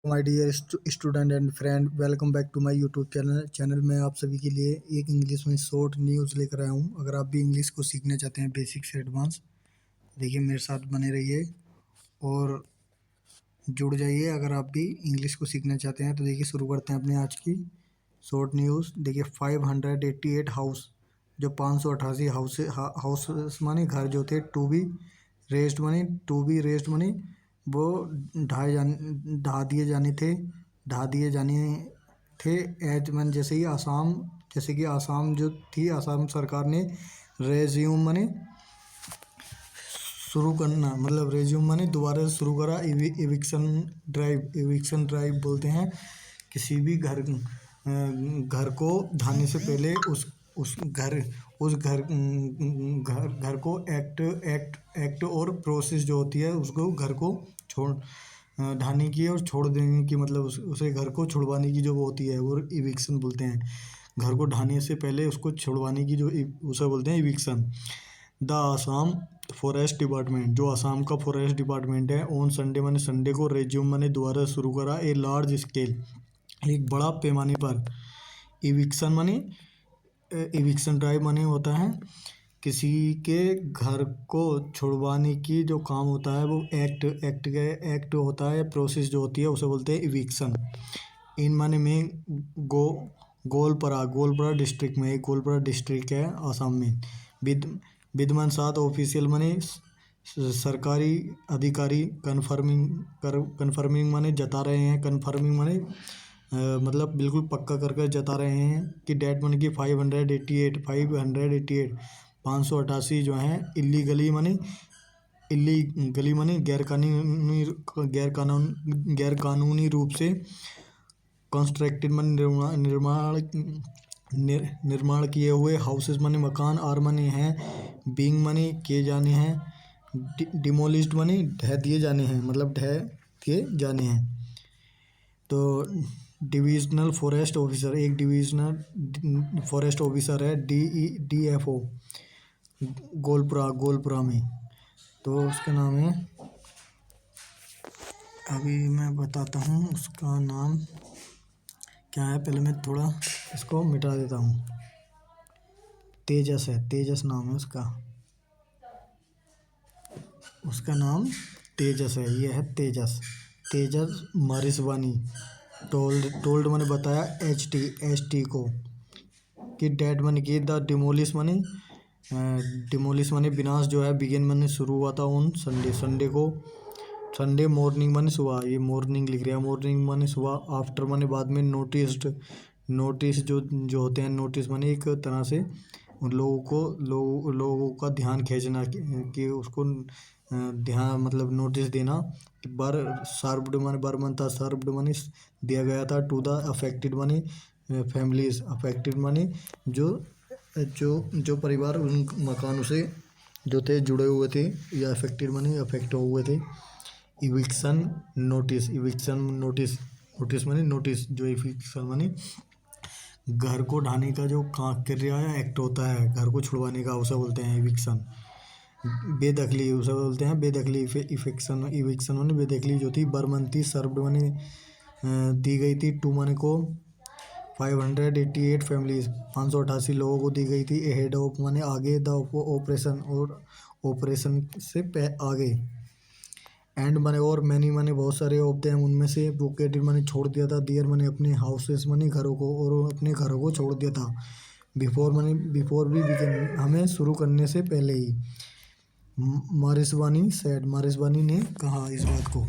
My dear student and friend, welcome back to my YouTube channel में आप सभी के लिए एक इंग्लिश में शॉर्ट न्यूज़ लेकर आया हूँ। अगर आप भी इंग्लिश को सीखना चाहते हैं बेसिक से एडवांस, देखिए मेरे साथ बने रहिए और जुड़ जाइए। अगर आप भी इंग्लिश को सीखना चाहते हैं तो देखिए शुरू करते हैं अपने आज की शॉर्ट न्यूज़। देखिए 588 हाउस, जो 588 हाउस माने घर जो थे टू बी रेस्ट मनी वो ढा दिए जाने थे एज मन जैसे कि आसाम जो थी, आसाम सरकार ने रेज्यूम मने शुरू करना, मतलब रेज्यूम मने दोबारा से शुरू करा। एविक्शन ड्राइव बोलते हैं किसी भी घर को ढाने से पहले घर को एक्ट और प्रोसेस जो होती है उसको घर को छोड़ ढाने की और छोड़ देने की, मतलब उसे घर को छुड़वाने की जो वो होती है वो इविक्शन बोलते हैं। घर को ढाने से पहले उसको छुड़वाने की जो उसे बोलते हैं eviction. The Assam forest department, जो आसाम का फॉरेस्ट डिपार्टमेंट है, ऑन संडे मैंने संडे को रेज्यूम मैंने दोबारा शुरू करा ए लार्ज स्केल, एक बड़ा पैमाने पर इविक्शन ड्राइव माने होता है किसी के घर को छुड़वाने की जो काम होता है वो एक्ट होता है, प्रोसेस जो होती है उसे बोलते हैं इविक्शन। इन माने में गोलपारा डिस्ट्रिक्ट में, एक गोलपारा डिस्ट्रिक्ट है आसाम में। विद्यमान 7 ऑफिशियल माने सरकारी अधिकारी कन्फर्मिंग माने जता रहे हैं, कन्फर्मिंग माने मतलब बिल्कुल पक्का करके जता रहे हैं कि डेट मन की 588 जो हैं इलीगली मनी गैरकानूनी रूप से कंस्ट्रक्टेड मन निर्माण किए हुए हाउसेस मनी मकान और मनी हैं बीइंग मनी किए जाने हैं, डिमोलिश्ड मनी ढह दिए जाने हैं, मतलब ढह दिए जाने हैं। तो डिविजनल फॉरेस्ट ऑफिसर, एक डिविजनल फॉरेस्ट ऑफिसर है DFO गोलपुरा में, तो उसका नाम है, अभी मैं बताता हूँ उसका नाम क्या है। पहले मैं थोड़ा इसको मिटा देता हूँ। तेजस है, तेजस नाम है उसका नाम तेजस है। ये है तेजस मारिसवानी। टोल्ड मैंने बताया HT को कि डेट मैंने की द डिमोलिश मैंने विनाश जो है बिगिन मैंने शुरू हुआ था उन संडे मॉर्निंग मैंने सुबह, ये मॉर्निंग लिख रहा है, मॉर्निंग मैंने सुबह, आफ्टर मैंने बाद में नोटिस जो होते हैं, नोटिस मैंने एक तरह से उन लोगों का ध्यान खींचना कि उसको ध्यान मतलब नोटिस देना कि सर्व्ड मनी दिया गया था to the affected money families, affected money जो परिवार उन मकानों से जो थे जुड़े हुए थे या अफेक्टेड मनी अफेक्ट हुए थे। इविक्शन नोटिस जो इविक्शन मनी घर को ढाने का जो क्रिया एक्ट होता है, घर को छुड़वाने का, उसे बोलते हैं इविक्शन। बेदखली उसे बोलते हैं बेदखली। इविक्शन मैंने बेदखली जो थी बरमंती सर्व्ड मैंने दी गई थी टू मनी को 588 फैमिलीज, 588 लोगों को दी गई थी। हेड ऑफ मैंने आगे द ऑपरेशन, और ऑपरेशन से आगे। एंड मैंने और मैनी मैंने बहुत सारे ऑफ देम, उनमें से वोकेटेड मैंने छोड़ दिया था, दियर मैंने अपने हाउसेस मैंने घरों को, और अपने घरों को छोड़ दिया था। बिफोर भी बिगिन, हमें शुरू करने से पहले ही। मारिसवानी ने कहा इस बात को।